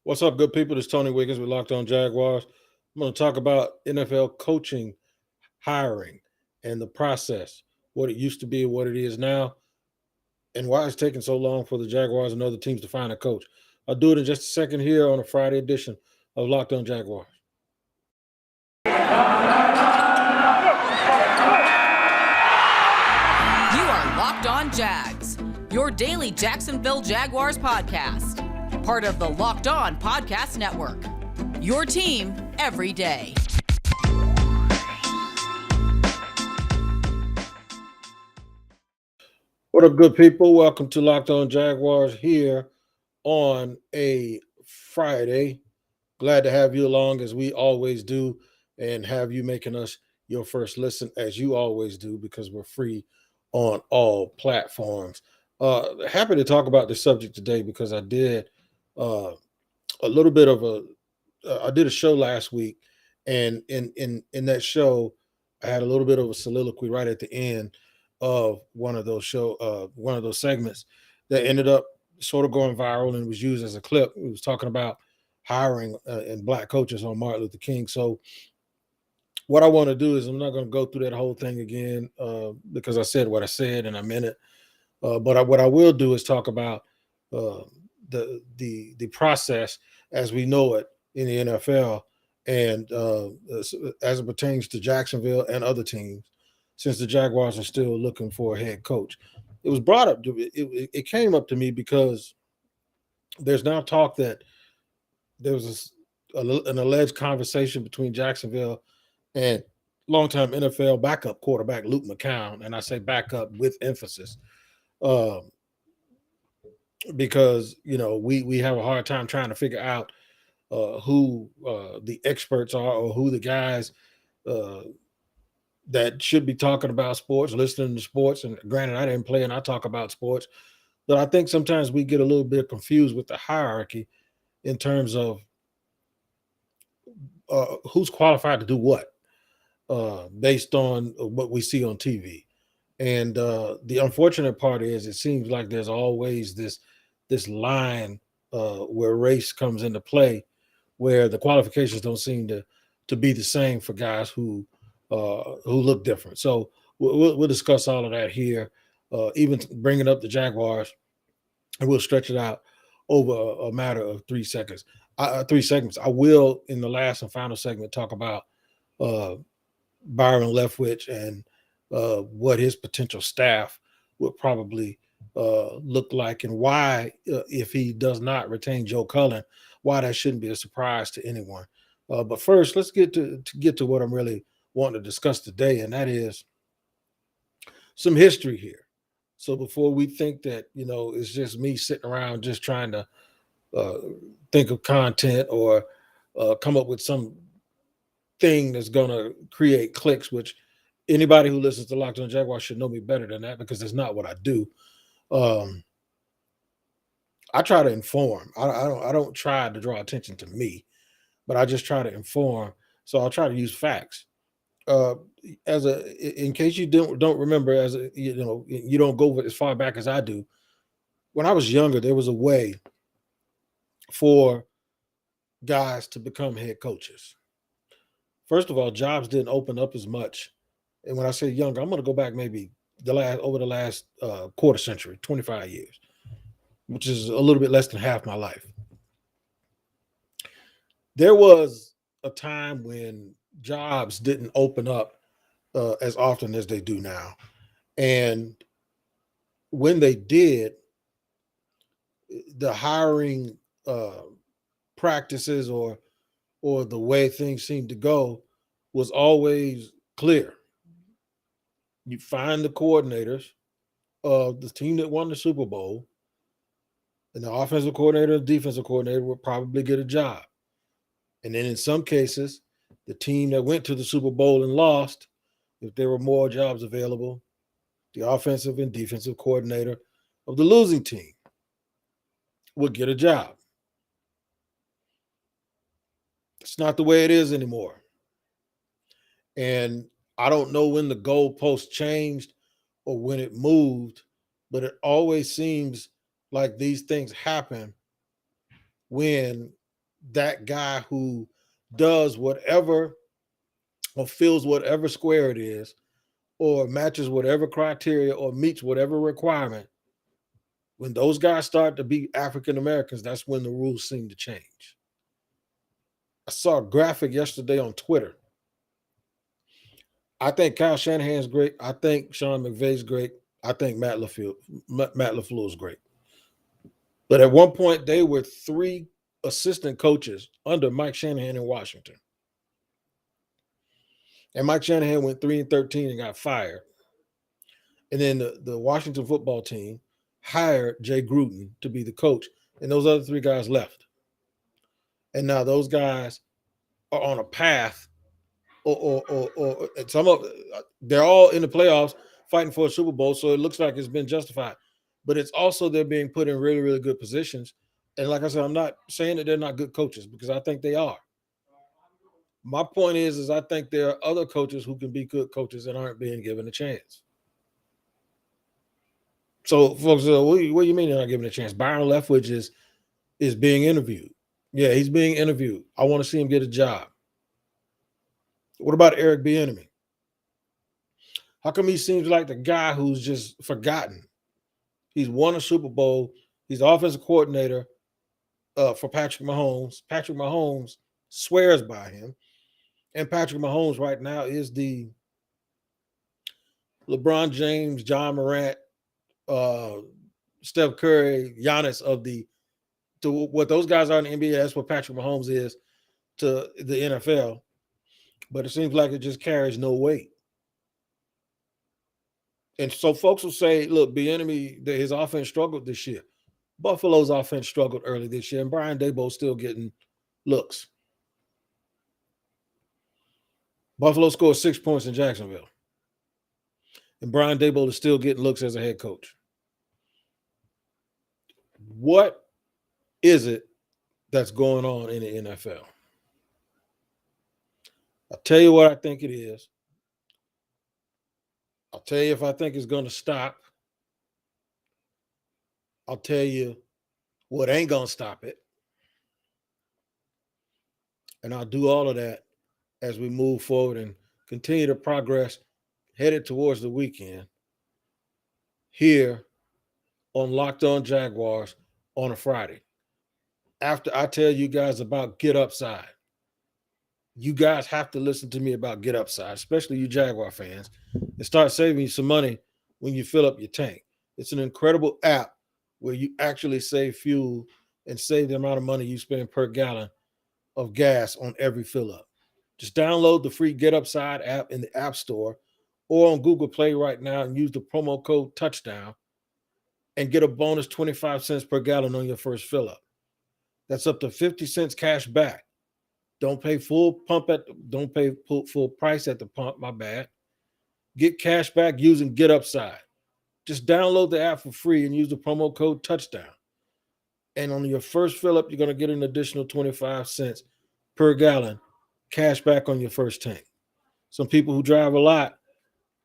What's up, good people? This is Tony Wiggins with Locked On Jaguars. I'm going to talk about NFL coaching, hiring, and the process, what it used to be and what it is now, and why it's taking so long for the Jaguars and other teams to find a coach. I'll do it in just a second here on a Friday edition of Locked On Jaguars. You are Locked On Jags, your daily Jacksonville Jaguars podcast. Part of the Locked On Podcast Network. Your team every day. What up, good people? Welcome to Locked On Jaguars here on a Friday. Glad to have you along as we always do and have you making us your first listen as you always do because we're free on all platforms. Happy to talk about this subject today because I did a little bit of I did a show last week, and in that show, I had a little bit of a soliloquy right at the end of one of those segments that ended up sort of going viral and was used as a clip. It was talking about hiring and black coaches on Martin Luther King. So what I want to do is I'm not going to go through that whole thing again because I said what I said and I meant it. But what I will do is talk about the process as we know it in the NFL and as it pertains to Jacksonville and other teams, since the Jaguars are still looking for a head coach. It was brought up it came up to me because there's now talk that there was an alleged conversation between Jacksonville and longtime NFL backup quarterback Luke McCown, and I say backup with emphasis, because we have a hard time trying to figure out who the experts are or who the guys that should be talking about sports, listening to sports. And granted, I didn't play and I talk about sports, but I think sometimes we get a little bit confused with the hierarchy in terms of who's qualified to do what based on what we see on TV. And the unfortunate part is it seems like there's always this line where race comes into play, where the qualifications don't seem to be the same for guys who look different. So we'll discuss all of that here, even bringing up the Jaguars, and we'll stretch it out over a matter of 3 seconds. 3 segments. I will, in the last and final segment, talk about Byron Leftwich and what his potential staff would probably look like, and why, if he does not retain Joe Cullen, why that shouldn't be a surprise to anyone. But first, let's get to what I'm really wanting to discuss today, and that is some history here. So before we think that it's just me sitting around just trying to think of content or come up with some thing that's going to create clicks, which anybody who listens to Locked On Jaguars should know me better than that because it's not what I do. I try to inform. I don't try to draw attention to me, but I just try to inform. So I'll try to use facts. In case you don't remember, you don't go as far back as I do. When I was younger, there was a way for guys to become head coaches. First of all, jobs didn't open up as much. And when I say younger, I'm going to go back maybe over the last quarter century, 25 years, which is a little bit less than half my life. There was a time when jobs didn't open up as often as they do now. And when they did, the hiring practices or the way things seemed to go was always clear. You find the coordinators of the team that won the Super Bowl, and the offensive coordinator and defensive coordinator would probably get a job. And then in some cases, the team that went to the Super Bowl and lost, if there were more jobs available, the offensive and defensive coordinator of the losing team would get a job. It's not the way it is anymore. And I don't know when the goalpost changed or when it moved, but it always seems like these things happen when that guy who does whatever or fills whatever square it is or matches whatever criteria or meets whatever requirement, when those guys start to be African Americans, that's when the rules seem to change. I saw a graphic yesterday on Twitter. I think Kyle Shanahan's great. I think Sean McVay's great. I think Matt LaFleur is great. But at one point, they were three assistant coaches under Mike Shanahan in Washington. And Mike Shanahan went 3-13 and got fired. And then the Washington football team hired Jay Gruden to be the coach. And those other three guys left. And now those guys are on a path, or some of they're all in the playoffs fighting for a Super Bowl. So it looks like it's been justified. But it's also they're being put in really, really good positions. And like I said, I'm not saying that they're not good coaches because I think they are. My point is I think there are other coaches who can be good coaches and aren't being given a chance. So folks say, what do you mean they're not given a chance? Byron Leftwich is being interviewed. Yeah, he's being interviewed. I want to see him get a job. What about Eric Bieniemy? How come he seems like the guy who's just forgotten? He's won a Super Bowl. He's the offensive coordinator for Patrick Mahomes. Patrick Mahomes swears by him. And Patrick Mahomes right now is the LeBron James, John Morant, Steph Curry, Giannis to what those guys are in the NBA. That's what Patrick Mahomes is to the NFL. But it seems like it just carries no weight. And so folks will say, look, Bieniemy, his offense struggled this year. Buffalo's offense struggled early this year, and Brian Daboll's still getting looks. Buffalo scored 6 points in Jacksonville. And Brian Daboll is still getting looks as a head coach. What is it that's going on in the NFL? I'll tell you what I think it is. I'll tell you if I think it's going to stop. I'll tell you what ain't going to stop it. And I'll do all of that as we move forward and continue to progress headed towards the weekend here on Locked On Jaguars on a Friday. After I tell you guys about Get Upside, you guys have to listen to me about Get Upside, especially you Jaguar fans, and start saving you some money when you fill up your tank. It's an incredible app where you actually save fuel and save the amount of money you spend per gallon of gas on every fill up. Just download the free Get Upside app in the App Store or on Google Play right now and use the promo code Touchdown and get a bonus 25 cents per gallon on your first fill up. That's up to 50 cents cash back. Don't pay full price at the pump, my bad. Get cash back using Get Upside. Just download the app for free and use the promo code Touchdown. And on your first fill up, you're going to get an additional 25 cents per gallon cash back on your first tank. Some people who drive a lot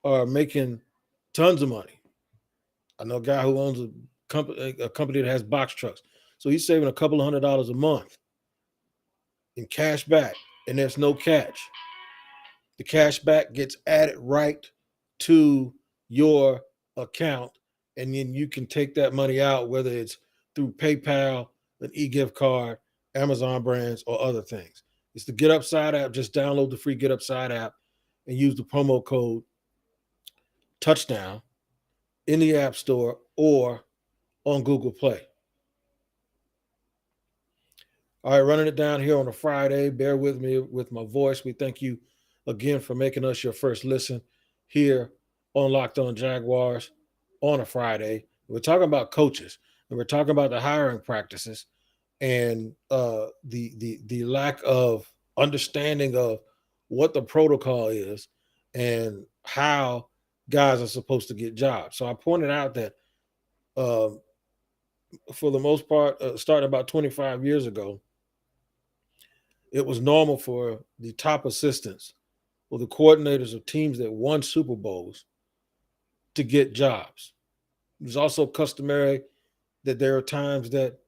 are making tons of money. I know a guy who owns a company that has box trucks. So he's saving a couple of $100 a month in cash back, and there's no catch. The cash back gets added right to your account, and then you can take that money out, whether it's through PayPal, an e-gift card, Amazon brands, or other things. It's the Get Upside app. Just download the free Get Upside app and use the promo code Touchdown in the App Store or on Google Play. All right, running it down here on a Friday. Bear with me with my voice. We thank you again for making us your first listen here on Locked On Jaguars on a Friday. We're talking about coaches, and we're talking about the hiring practices and the lack of understanding of what the protocol is and how guys are supposed to get jobs. So I pointed out that for the most part, starting about 25 years ago, it was normal for the top assistants or the coordinators of teams that won Super Bowls to get jobs. It was also customary that there are times that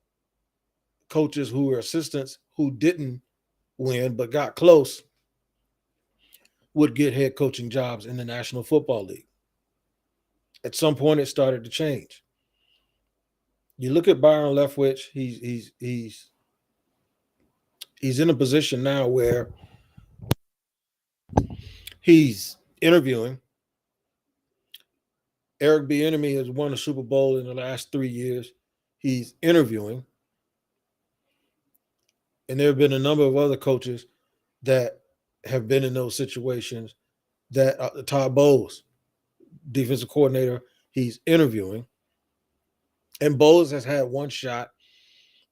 coaches who were assistants who didn't win but got close would get head coaching jobs in the National Football League. At some point, it started to change. You look at Byron Leftwich; he's in a position now where he's interviewing. Eric Bieniemy has won a Super Bowl in the last 3 years. He's interviewing, and there have been a number of other coaches that have been in those situations. That Todd Bowles, defensive coordinator, he's interviewing, and Bowles has had one shot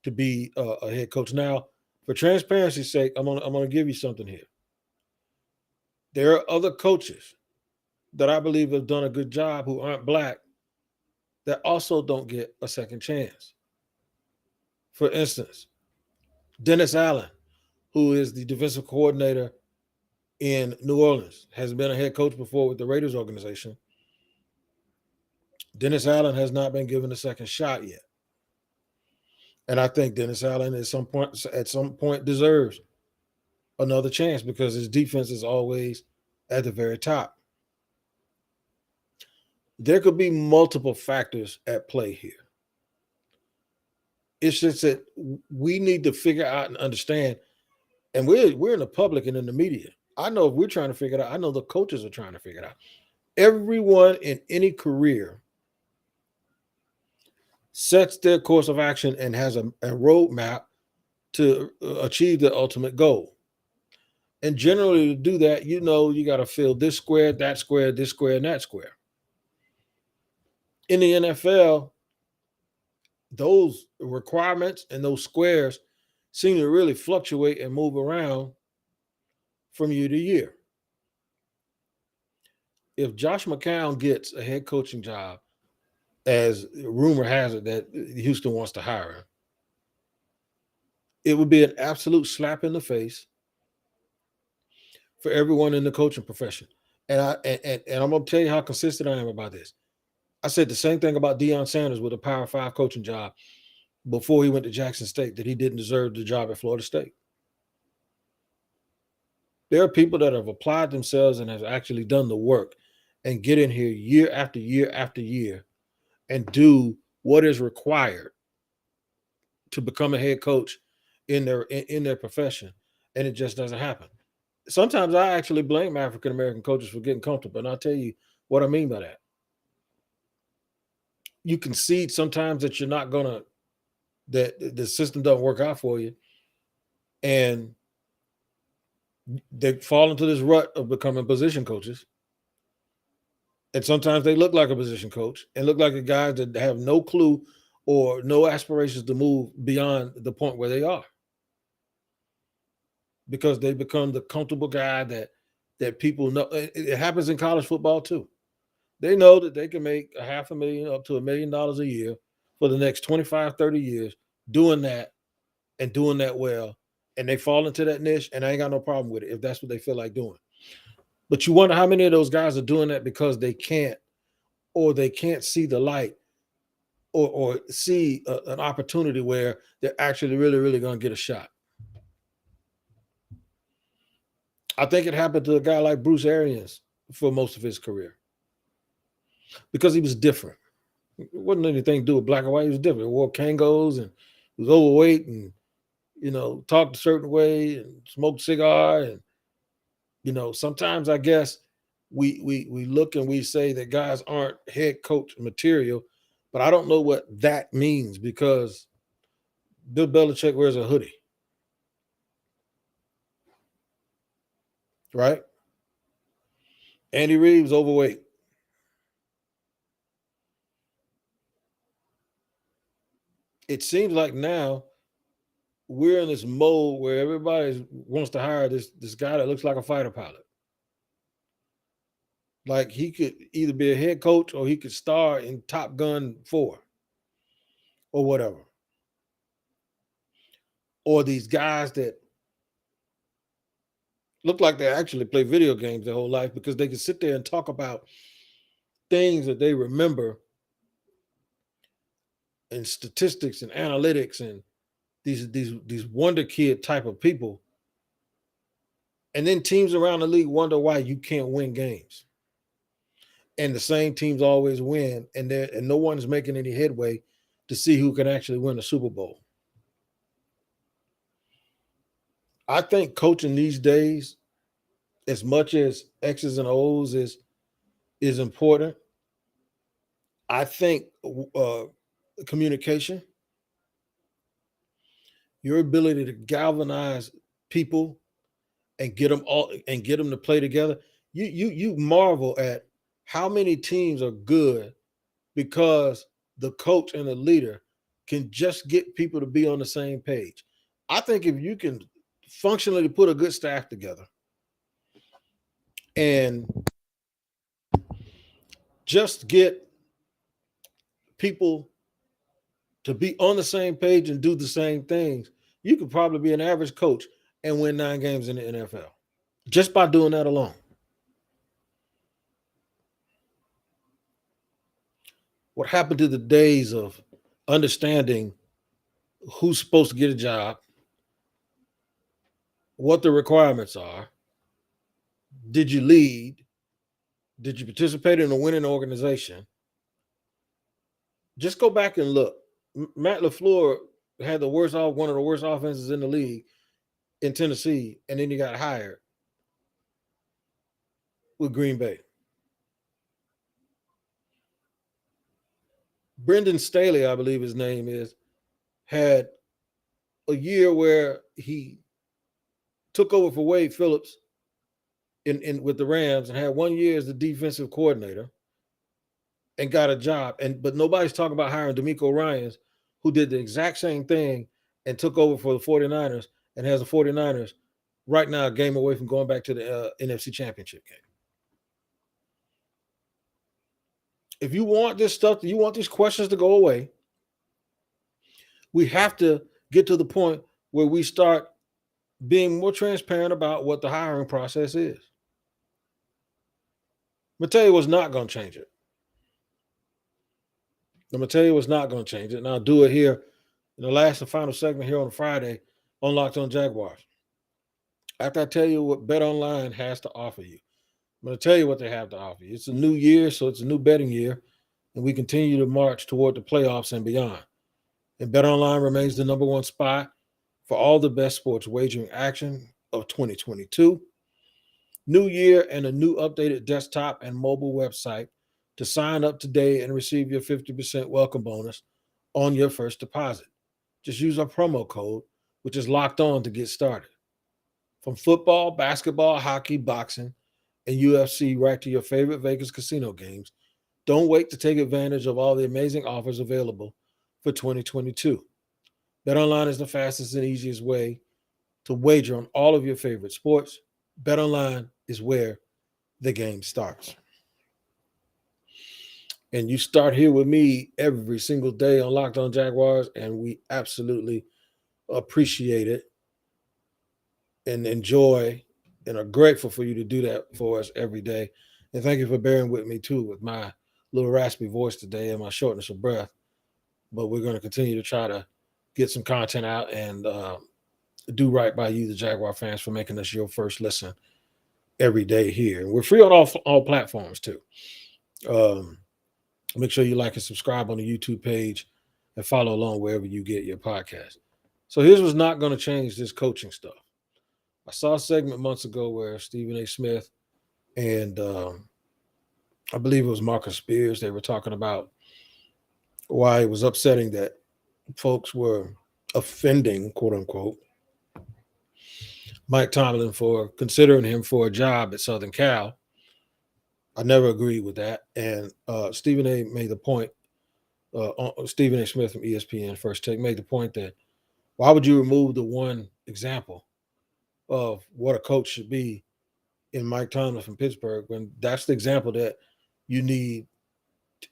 to be a head coach. Now, for transparency's sake, I'm gonna give you something here. There are other coaches that I believe have done a good job who aren't black that also don't get a second chance. For instance, Dennis Allen, who is the defensive coordinator in New Orleans, has been a head coach before with the Raiders organization. Dennis Allen has not been given a second shot yet. And I think Dennis Allen at some point deserves another chance because his defense is always at the very top. There could be multiple factors at play here. It's just that we need to figure out and understand, and we're in the public and in the media. I know if we're trying to figure it out, I know the coaches are trying to figure it out. Everyone in any career sets their course of action and has a roadmap to achieve the ultimate goal. And generally to do that, you got to fill this square, that square, this square, and that square. In the NFL, those requirements and those squares seem to really fluctuate and move around from year to year. If Josh McCown gets a head coaching job, as rumor has it that Houston wants to hire him, it would be an absolute slap in the face for everyone in the coaching profession. And I'm going to tell you how consistent I am about this. I said the same thing about Deion Sanders with a Power 5 coaching job before he went to Jackson State, that he didn't deserve the job at Florida State. There are people that have applied themselves and have actually done the work and get in here year after year after year and do what is required to become a head coach in their profession, and it just doesn't happen. Sometimes I actually blame African American coaches for getting comfortable, and I'll tell you what I mean by that. You concede sometimes that you're not gonna, that the system doesn't work out for you, and they fall into this rut of becoming position coaches. And sometimes they look like a position coach and look like a guy that have no clue or no aspirations to move beyond the point where they are, because they become the comfortable guy that people know. It happens in college football too. They know that they can make $500,000 up to $1 million a year for the next 25, 30 years doing that and doing that well. And they fall into that niche, and I ain't got no problem with it if that's what they feel like doing. But you wonder how many of those guys are doing that because they can't see the light or see an opportunity where they're actually really, really going to get a shot. I think it happened to a guy like Bruce Arians for most of his career because he was different. It wasn't anything to do with black and white. He was different. He wore Kangos and he was overweight and, talked a certain way and smoked a cigar. And, sometimes I guess we look and we say that guys aren't head coach material, but I don't know what that means because Bill Belichick wears a hoodie, right? Andy Reid's overweight. It seems like now we're in this mode where everybody wants to hire this guy that looks like a fighter pilot. Like he could either be a head coach or he could star in Top Gun 4 or whatever. Or these guys that look like they actually play video games their whole life because they can sit there and talk about things that they remember and statistics and analytics and these wonder kid type of people, and then teams around the league wonder why you can't win games. And the same teams always win, and no one is making any headway to see who can actually win the Super Bowl. I think coaching these days, as much as X's and O's is important, I think communication, your ability to galvanize people and get them to play together. You marvel at how many teams are good because the coach and the leader can just get people to be on the same page. I think if you can functionally put a good staff together and just get people to be on the same page and do the same things, you could probably be an average coach and win 9 games in the NFL just by doing that alone. What happened to the days of understanding who's supposed to get a job, what the requirements are? Did you lead? Did you participate in a winning organization? Just go back and look. Matt LaFleur had one of the worst offenses in the league in Tennessee, and then he got hired with Green Bay. Brendan Staley, I believe his name is, had a year where he took over for Wade Phillips in with the Rams and had 1 year as the defensive coordinator and got a job. But nobody's talking about hiring D'Amico Ryans, who did the exact same thing and took over for the 49ers and has the 49ers right now a game away from going back to the NFC Championship game. If you want this stuff, you want these questions to go away, we have to get to the point where we start being more transparent about what the hiring process is. I'm going to tell you what's not going to change it. I'm going to tell you what's not going to change it, and I'll do it here in the last and final segment here on a Friday on Locked On Jaguars. After I tell you what BetOnline has to offer you, I'm going to tell you what they have to offer you. It's a new year, so it's a new betting year, and we continue to march toward the playoffs and beyond. And BetOnline remains the number one spot for all the best sports wagering action of 2022. New year and a new updated desktop and mobile website to sign up today and receive your 50% welcome bonus on your first deposit. Just use our promo code, which is Locked On, to get started. From football, basketball, hockey, boxing, and UFC right to your favorite Vegas casino games, don't wait to take advantage of all the amazing offers available for 2022. BetOnline is the fastest and easiest way to wager on all of your favorite sports. BetOnline is where the game starts. And you start here with me every single day on Locked On Jaguars, and we absolutely appreciate it and enjoy and are grateful for you to do that for us every day. And thank you for bearing with me, too, with my little raspy voice today and my shortness of breath. But we're going to continue to try to get some content out and do right by you, the Jaguar fans, for making us your first listen every day here. And we're free on all platforms, too. Make sure you like and subscribe on the YouTube page and follow along wherever you get your podcast. So here's what's not going to change this coaching stuff. I saw a segment months ago where Stephen A. Smith and I believe it was Marcus Spears, they were talking about why it was upsetting that folks were offending, quote unquote, Mike Tomlin for considering him for a job at Southern Cal. I never agreed with that. And Stephen A. made the point, Stephen A. Smith from ESPN First Take made the point that why would you remove the one example of what a coach should be in Mike Tomlin from Pittsburgh when that's the example that you need?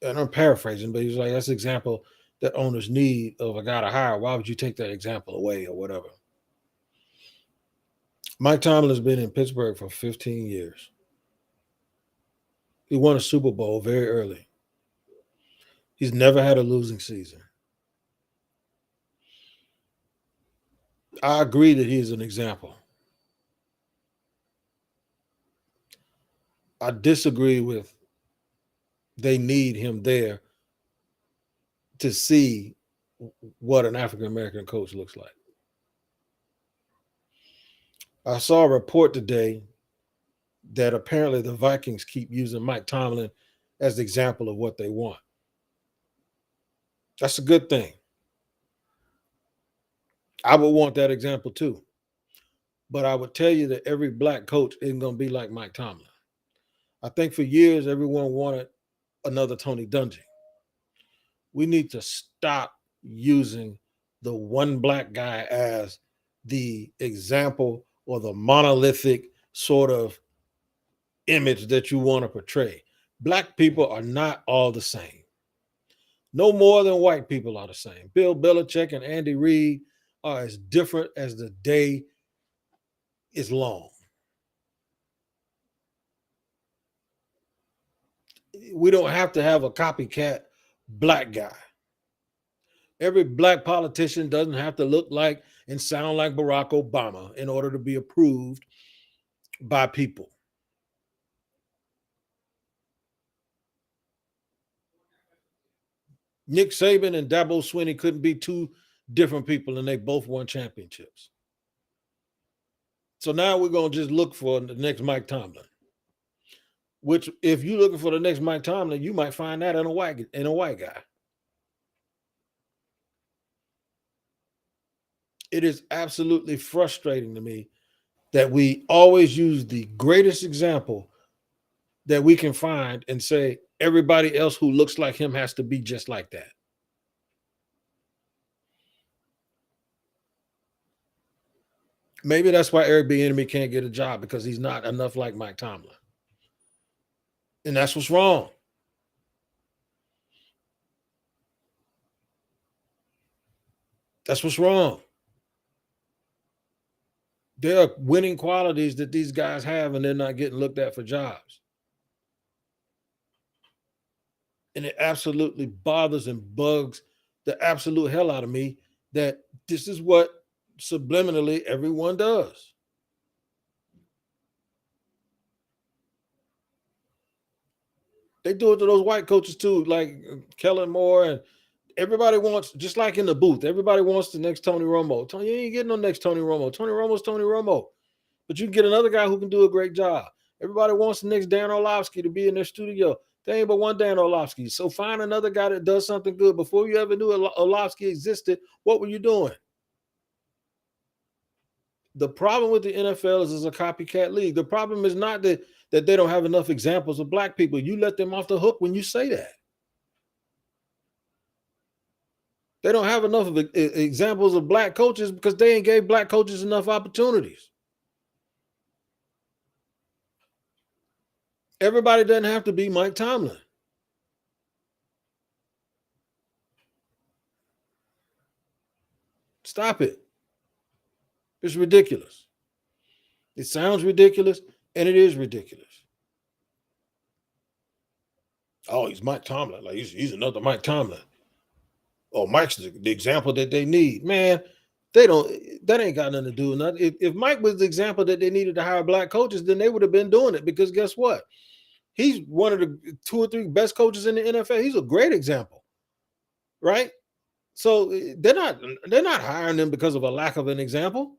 And I'm paraphrasing, but he was like, that's the example that owners need of a guy to hire. Why would you take that example away or whatever? Mike Tomlin has been in Pittsburgh for 15 years. He won a Super Bowl very early. He's never had a losing season. I agree that he's an example. I disagree with they need him there to see what an African American coach looks like. I saw a report today that apparently the Vikings keep using Mike Tomlin as the example of what they want. That's a good thing. I would want that example too. But I would tell you that every black coach isn't going to be like Mike Tomlin. I think for years everyone wanted another Tony Dungy. We need to stop using the one black guy as the example or the monolithic sort of image that you want to portray. Black people are not all the same. No more than white people are the same. Bill Belichick and Andy Reid are as different as the day is long. We don't have to have a copycat black guy. Every black politician doesn't have to look like and sound like Barack Obama in order to be approved by people. Nick Saban and Dabo Swinney couldn't be two different people, and they both won championships. So now we're going to just look for the next Mike Tomlin. Which, if you're looking for the next Mike Tomlin, you might find that in a white guy. It is absolutely frustrating to me that we always use the greatest example that we can find and say everybody else who looks like him has to be just like that. Maybe that's why Eric Bieniemy can't get a job, because he's not enough like Mike Tomlin. And that's what's wrong. That's what's wrong. There are winning qualities that these guys have, and they're not getting looked at for jobs. And it absolutely bothers and bugs the absolute hell out of me that this is what subliminally everyone does. They do it to those white coaches too, like Kellen Moore, and everybody wants, just like in the booth, everybody wants the next Tony Romo. Tony, you ain't getting no next Tony Romo. Tony Romo's Tony Romo. But you can get another guy who can do a great job. Everybody wants the next Dan Orlovsky to be in their studio. There ain't but one Dan Orlovsky. So find another guy that does something good. Before you ever knew Orlovsky existed, what were you doing? The problem with the NFL is it's a copycat league. The problem is not that they don't have enough examples of black people. You let them off the hook when you say that. They don't have enough of examples of black coaches because they ain't gave black coaches enough opportunities. Everybody doesn't have to be Mike Tomlin. Stop it. It's ridiculous. It sounds ridiculous, and it is ridiculous. Oh, he's Mike Tomlin. Like he's another Mike Tomlin. Oh, Mike's the example that they need. Man, that ain't got nothing to do with nothing. If Mike was the example that they needed to hire black coaches, then they would have been doing it, because guess what? He's one of the 2 or 3 best coaches in the NFL. He's a great example, right? So they're not hiring them because of a lack of an example.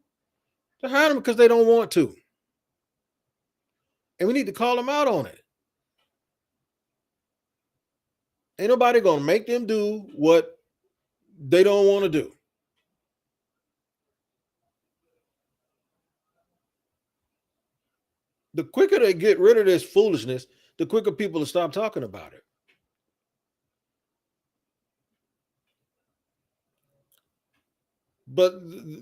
They're hiring them because they don't want to. And we need to call them out on it. Ain't nobody going to make them do what they don't want to do. The quicker they get rid of this foolishness, the quicker people will stop talking about it. But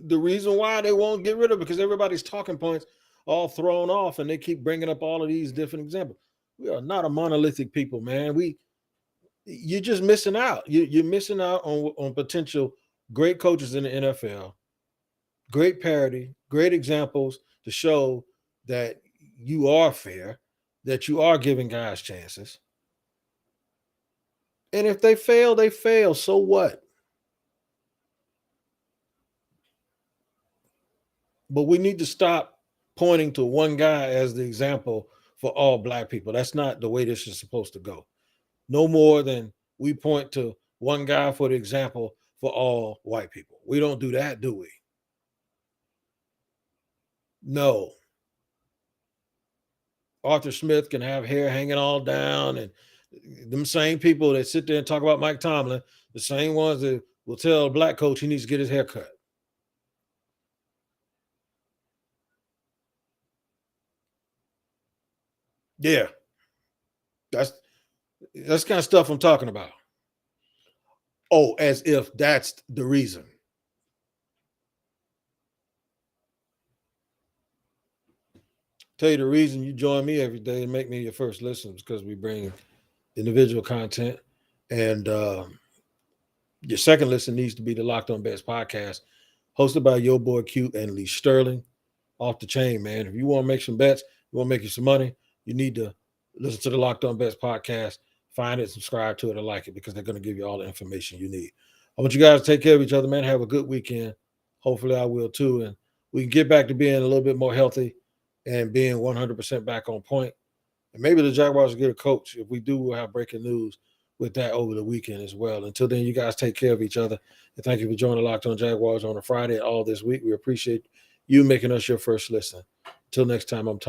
the reason why they won't get rid of it, because everybody's talking points all thrown off, and they keep bringing up all of these different examples. We are not a monolithic people, man. You're just missing out. You're missing out on potential great coaches in the NFL, great parity, great examples to show that you are fair, that you are giving guys chances. And if they fail, they fail. So what? But we need to stop pointing to one guy as the example for all black people. That's not the way this is supposed to go. No more than we point to one guy for the example for all white people. We don't do that, do we? No. Arthur Smith can have hair hanging all down, and them same people that sit there and talk about Mike Tomlin, the same ones that will tell a black coach he needs to get his hair cut. Yeah, that's the kind of stuff I'm talking about. Oh, as if that's the reason. Tell you the reason you join me every day and make me your first listen is because we bring individual content, and your second listen needs to be the Locked On Bets podcast, hosted by your boy Q and Lee Sterling. Off the chain, man. If you want to make some bets, you want to make you some money, you need to listen to the Locked On Bets podcast, find it, subscribe to it, and like it, because they're going to give you all the information you need. I want you guys to take care of each other, man. Have a good weekend. Hopefully I will too. And we can get back to being a little bit more healthy and being 100% back on point. And maybe the Jaguars will get a coach. If we do, we'll have breaking news with that over the weekend as well. Until then, you guys take care of each other. And thank you for joining Locked On Jaguars on a Friday and all this week. We appreciate you making us your first listen. Until next time, I'm Tony.